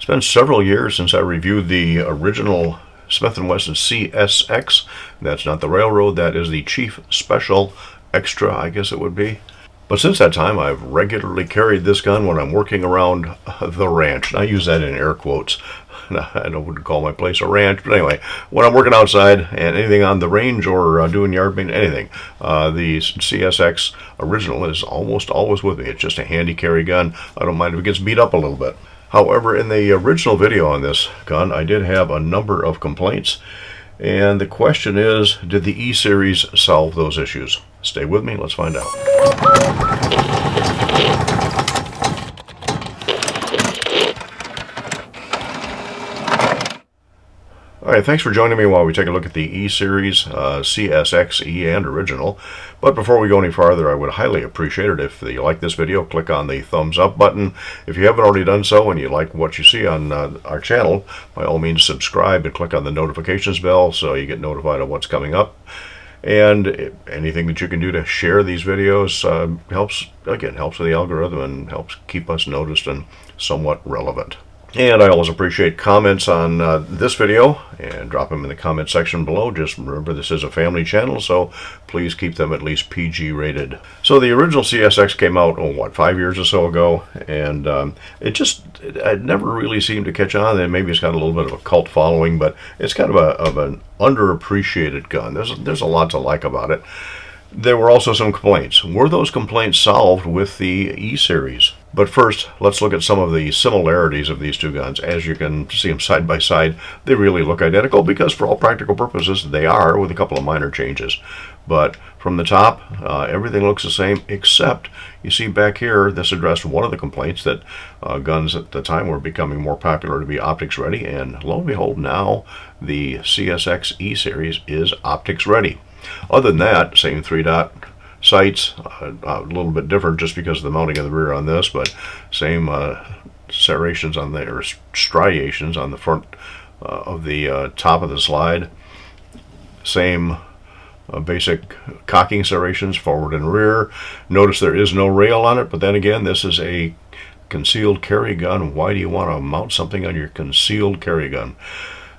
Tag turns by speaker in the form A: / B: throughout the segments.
A: It's been several years since I reviewed the original Smith & Wesson CSX. That's not the railroad, that is the Chief Special Extra, I guess it would be. But since that time, I've regularly carried this gun when I'm working around the ranch. And I use that in air quotes. I wouldn't call my place a ranch, but anyway, when I'm working outside and anything on the range or doing yard maintenance, anything, the CSX original is almost always with me. It's just a handy carry gun. I don't mind if it gets beat up a little bit. However, in the original video on this gun, I did have a number of complaints. And the question is, did the E-Series solve those issues? Stay with me, let's find out. Alright, thanks for joining me while we take a look at the E-Series CSX E and original. But before we go any farther, I would highly appreciate it if you like this video, click on the thumbs up button. If you haven't already done so and you like what you see on our channel, by all means subscribe and click on the notifications bell so you get notified of what's coming up. And anything that you can do to share these videos helps with the algorithm and helps keep us noticed and somewhat relevant. And I always appreciate comments on this video, and drop them in the comment section below. Just remember, this is a family channel, so please keep them at least PG rated. So the original CSX came out, 5 years or so ago, and it never really seemed to catch on. And maybe it's got a little bit of a cult following, but it's kind of an underappreciated gun. There's a lot to like about it. There were also some complaints. Were those complaints solved with the E-Series? But first, let's look at some of the similarities of these two guns. As you can see them side by side, they really look identical because for all practical purposes, they are, with a couple of minor changes. But from the top, everything looks the same, except you see back here, this addressed one of the complaints that guns at the time were becoming more popular to be optics ready, and lo and behold, now the CSX E-Series is optics ready. Other than that, same 3-dot sights, a little bit different just because of the mounting of the rear on this, but same serrations on the, or striations on the front of the top of the slide. Same basic cocking serrations forward and rear. Notice there is no rail on it, but then again, this is a concealed carry gun. Why do you want to mount something on your concealed carry gun?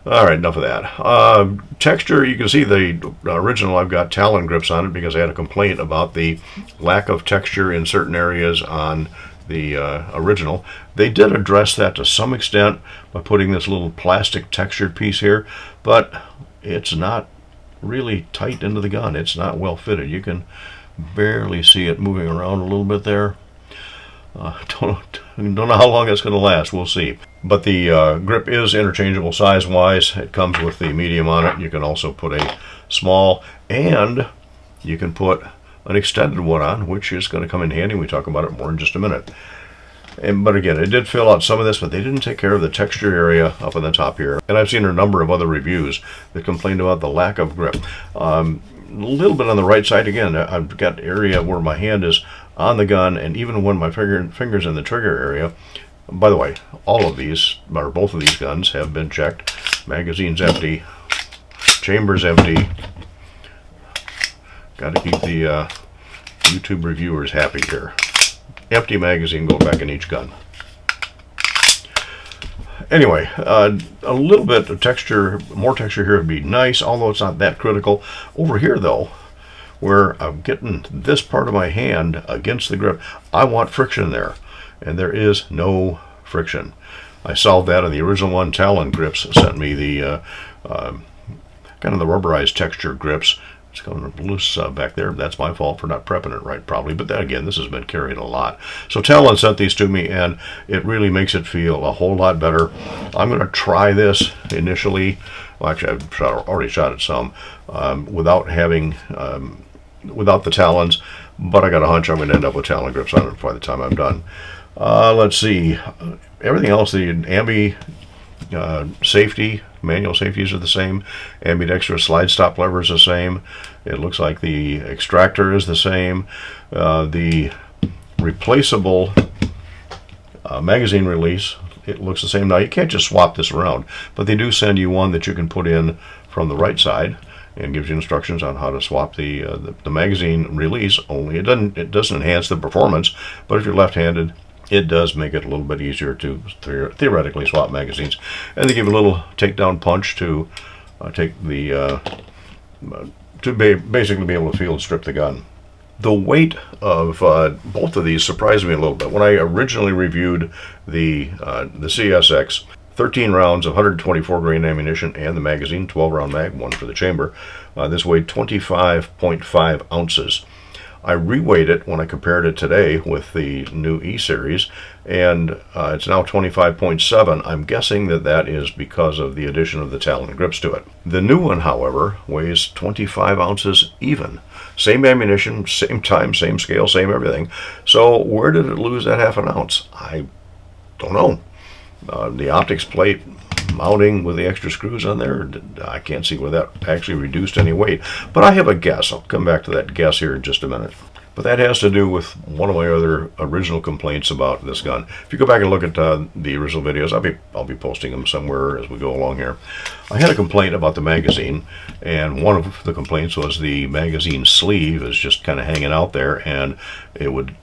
A: Alright, enough of that. Texture, you can see the original, I've got Talon grips on it because I had a complaint about the lack of texture in certain areas on the original. They did address that to some extent by putting this little plastic textured piece here, but it's not really tight into the gun. It's not well fitted. You can barely see it moving around a little bit there. Don't know how long it's going to last. We'll see. But the grip is interchangeable size-wise. It comes with the medium on it. You can also put a small, and you can put an extended one on, which is going to come in handy. We talk about it more in just a minute. But again, it did fill out some of this, but they didn't take care of the texture area up on the top here. And I've seen a number of other reviews that complained about the lack of grip. A little bit on the right side again. I've got area where my hand is on the gun, and even when my finger's in the trigger area. By the way, all of these, or both of these guns, have been checked. Magazine's empty, chamber's empty. Got to keep the YouTube reviewers happy here. Empty magazine going back in each gun. Anyway, a little bit of texture, more texture here would be nice, although it's not that critical. Over here, though, where I'm getting this part of my hand against the grip, I want friction there, and there is no friction. I solved that on the original one. Talon grips sent me the kind of the rubberized texture grips. It's coming loose back there. That's my fault for not prepping it right, probably. But then again, this has been carried a lot. So Talon sent these to me, and it really makes it feel a whole lot better. I'm going to try this initially. Well, actually, I've already shot it some without having without the Talons, but I got a hunch I'm going to end up with Talon grips on it by the time I'm done. Let's see. Everything else, the ambi safety, manual safeties are the same. Ambidextrous slide stop lever is the same. It looks like the extractor is the same. The replaceable magazine release, it looks the same. Now, you can't just swap this around, but they do send you one that you can put in from the right side and gives you instructions on how to swap the magazine release. Only it doesn't enhance the performance, but if you're left-handed, it does make it a little bit easier to theoretically swap magazines. And they give a little takedown punch to take the basically be able to field strip the gun. The weight of both of these surprised me a little bit. When I originally reviewed the CSX, 13 rounds of 124 grain ammunition and the magazine, 12 round mag, one for the chamber. This weighed 25.5 ounces. I reweighed it when I compared it today with the new E-Series, and it's now 25.7. I'm guessing that that is because of the addition of the Talon grips to it. The new one, however, weighs 25 ounces even. Same ammunition, same time, same scale, same everything. So where did it lose that half an ounce? I don't know. The optics plate mounting with the extra screws on there, I can't see where that actually reduced any weight. But I have a guess. I'll come back to that guess here in just a minute. But that has to do with one of my other original complaints about this gun. If you go back and look at the original videos, I'll be posting them somewhere as we go along here. I had a complaint about the magazine, and one of the complaints was the magazine sleeve is just kind of hanging out there, and it would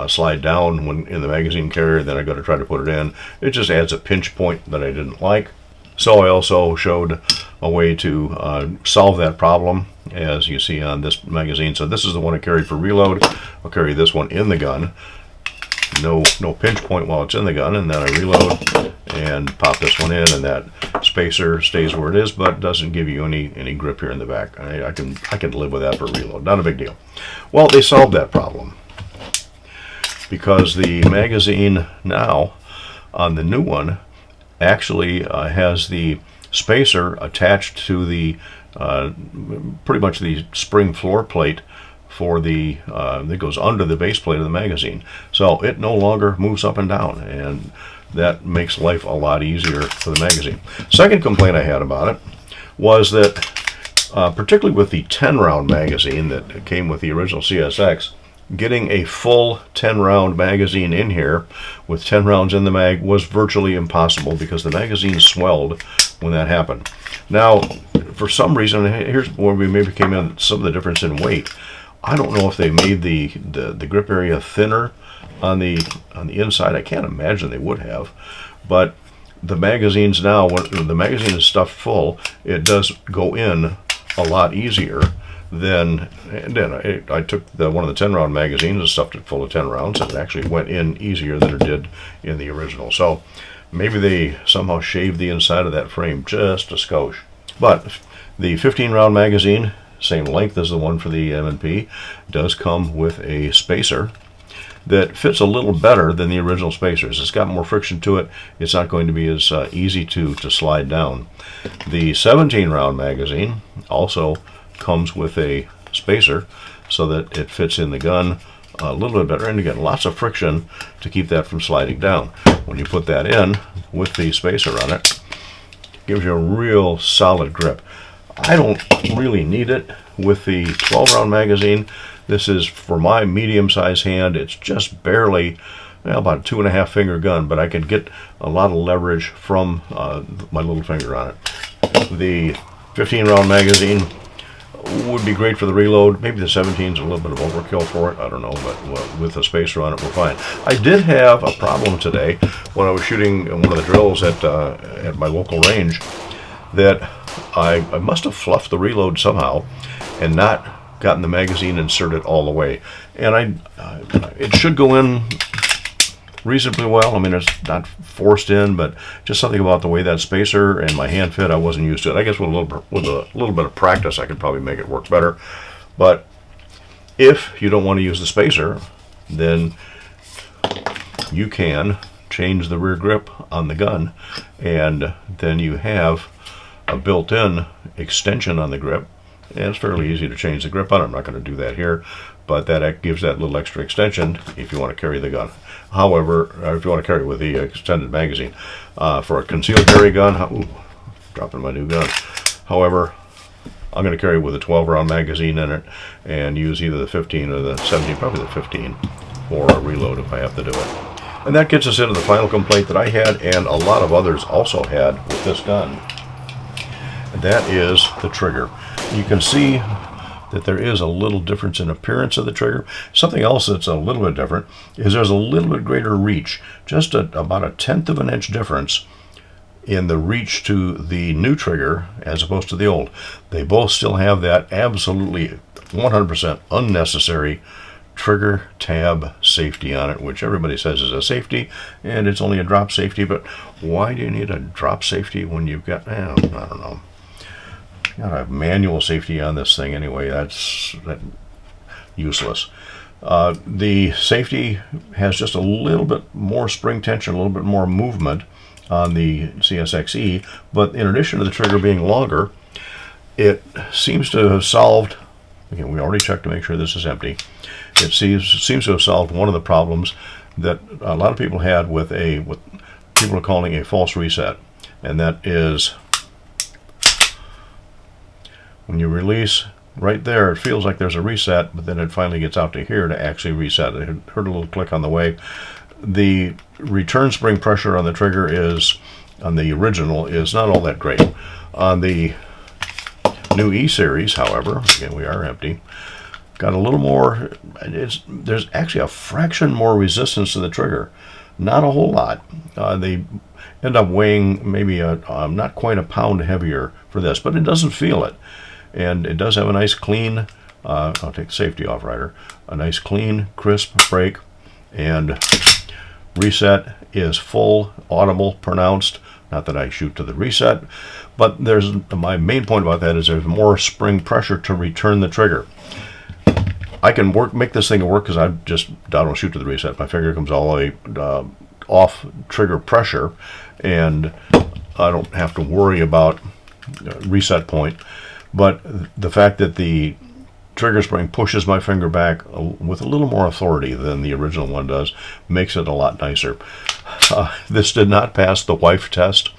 A: slide down when in the magazine carrier. Then I got to try to put it in. It just adds a pinch point that I didn't like. So I also showed a way to solve that problem, as you see on this magazine. So this is the one I carried for reload. I'll carry this one in the gun. No pinch point while it's in the gun, and then I reload and pop this one in, and that spacer stays where it is, but doesn't give you any grip here in the back. I can live with that for reload. Not a big deal. Well, they solved that problem, because the magazine now on the new one actually has the spacer attached to the pretty much the spring floor plate for the that goes under the base plate of the magazine. So it no longer moves up and down, and that makes life a lot easier for the magazine. Second complaint I had about it was that particularly with the 10 round magazine that came with the original CSX, getting a full 10 round magazine in here with 10 rounds in the mag was virtually impossible, because the magazine swelled when that happened. Now, for some reason, here's where we maybe came in some of the difference in weight. I don't know if they made the grip area thinner on the inside. I can't imagine they would have, but the magazines now, when the magazine is stuffed full, it does go in a lot easier. Then I took one of the 10 round magazines and stuffed it full of 10 rounds, and it actually went in easier than it did in the original. So maybe they somehow shaved the inside of that frame just a skosh. But the 15 round magazine, same length as the one for the M&P, does come with a spacer that fits a little better than the original spacers. It's got more friction to it. It's not going to be as easy to slide down. The 17 round magazine also comes with a spacer so that it fits in the gun a little bit better, and you get lots of friction to keep that from sliding down. When you put that in with the spacer on it, it gives you a real solid grip. I don't really need it with the 12 round magazine. This is for my medium sized hand. It's just barely, well, about a 2.5 finger gun, but I can get a lot of leverage from my little finger on it. The 15 round magazine would be great for the reload. Maybe the 17 is a little bit of overkill for it. I don't know, but with a spacer on it, we're fine. I did have a problem today when I was shooting one of the drills at my local range, that I must have fluffed the reload somehow and not gotten the magazine inserted all the way. And it should go in reasonably well. I mean, it's not forced in, but just something about the way that spacer and my hand fit, I wasn't used to it. I guess with a little bit of practice, I could probably make it work better. But if you don't want to use the spacer, then you can change the rear grip on the gun, and then you have a built-in extension on the grip, and it's fairly easy to change the grip on it. I'm not going to do that here, but that gives that little extra extension if you want to carry the gun. However, if you want to carry with the extended magazine. For a concealed carry gun, dropping my new gun. However, I'm going to carry with a 12 round magazine in it and use either the 15 or the 17, probably the 15, for a reload if I have to do it. And that gets us into the final complaint that I had, and a lot of others also had with this gun. And that is the trigger. You can see that there is a little difference in appearance of the trigger. Something else that's a little bit different is there's a little bit greater reach, just about 1/10 of an inch difference in the reach to the new trigger as opposed to the old. They both still have that absolutely 100% unnecessary trigger tab safety on it, which everybody says is a safety, and it's only a drop safety. But why do you need a drop safety when you've got, I don't know, you gotta have manual safety on this thing anyway? That's useless. The safety has just a little bit more spring tension, a little bit more movement on the CSXE, but in addition to the trigger being longer, it seems to have solved, again, we already checked to make sure this is empty, it seems to have solved one of the problems that a lot of people had with what people are calling a false reset, and that is when you release right there, it feels like there's a reset, but then it finally gets out to here to actually reset. I heard a little click on the way. The return spring pressure on the trigger on the original is not all that great. On the new E-Series, however, again, we are empty, got a little more, there's actually a fraction more resistance to the trigger. Not a whole lot. They end up weighing maybe not quite a pound heavier for this, but it doesn't feel it. And it does have a nice clean, I'll take the safety off, Ryder, a nice clean, crisp brake, and reset is full, audible, pronounced. Not that I shoot to the reset, but my main point about that is there's more spring pressure to return the trigger. I can make this thing work because I don't shoot to the reset. My finger comes all the way off trigger pressure, and I don't have to worry about reset point. But the fact that the trigger spring pushes my finger back with a little more authority than the original one does makes it a lot nicer. This did not pass the wife test.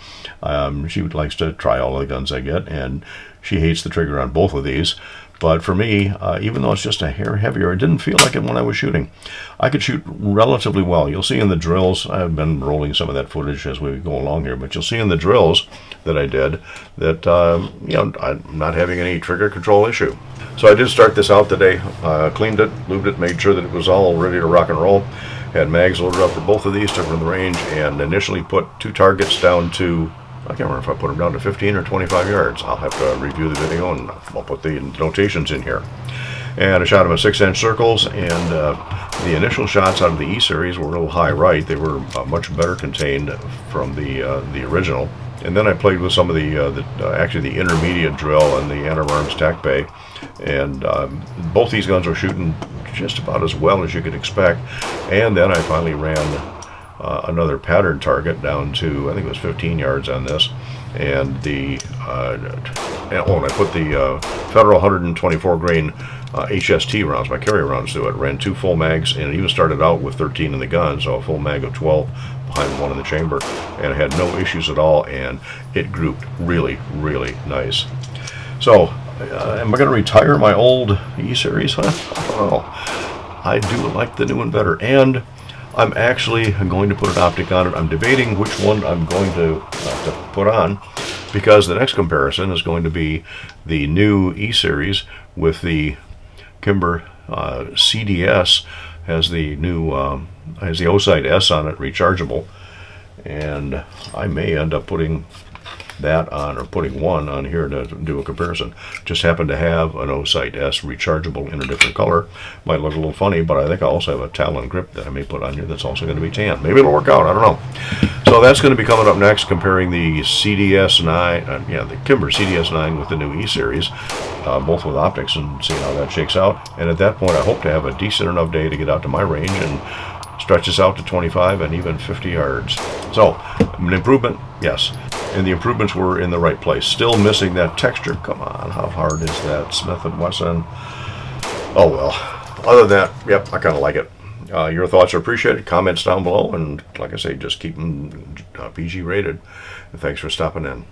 A: She likes to try all the guns I get, and she hates the trigger on both of these. But for me, even though it's just a hair heavier, it didn't feel like it when I was shooting. I could shoot relatively well. You'll see in the drills, I've been rolling some of that footage as we go along here, but you'll see in the drills that I did that I'm not having any trigger control issue. So I did start this out today, cleaned it, lubed it, made sure that it was all ready to rock and roll. Had mags loaded up for both of these, took them to the range, and initially put 2 targets down to, I can't remember if I put them down to 15 or 25 yards. I'll have to review the video and I'll put the notations in here. And I shot them at 6-inch circles, and the initial shots out of the E-Series were a little high right. They were much better contained from the original. And then I played with some of actually the intermediate drill and the firearms tack bay, and both these guns are shooting just about as well as you could expect. And then I finally ran another pattern target down to, I think it was 15 yards on this, and and I put the Federal 124 grain HST rounds, my carry rounds through it. Ran 2 full mags, and it even started out with 13 in the gun, so a full mag of 12 behind 1 in the chamber, and it had no issues at all, and it grouped really, really nice. So, am I going to retire my old E-Series? I don't know. I do like the new one better, and I'm actually going to put an optic on it. I'm debating which one I'm going to put on, because the next comparison is going to be the new E-Series with the Kimber CDS. Has the new has the O-Sight S on it, rechargeable, and I may end up putting that on, or putting one on here to do a comparison. Just happen to have an O-Sight S rechargeable in a different color. Might look a little funny, but I think I also have a Talon grip that I may put on here that's also going to be tan. Maybe it'll work out, I don't know. So that's going to be coming up next, comparing the CDS9, the Kimber CDS9 with the new E-Series, both with optics, and seeing how that shakes out. And at that point, I hope to have a decent enough day to get out to my range and stretch this out to 25 and even 50 yards. So, an improvement, yes. And the improvements were in the right place. Still missing that texture. Come on, how hard is that, Smith & Wesson? Oh well. Other than that, yep, I kind of like it. Your thoughts are appreciated. Comments down below, and like I say, just keep them PG rated. And thanks for stopping in.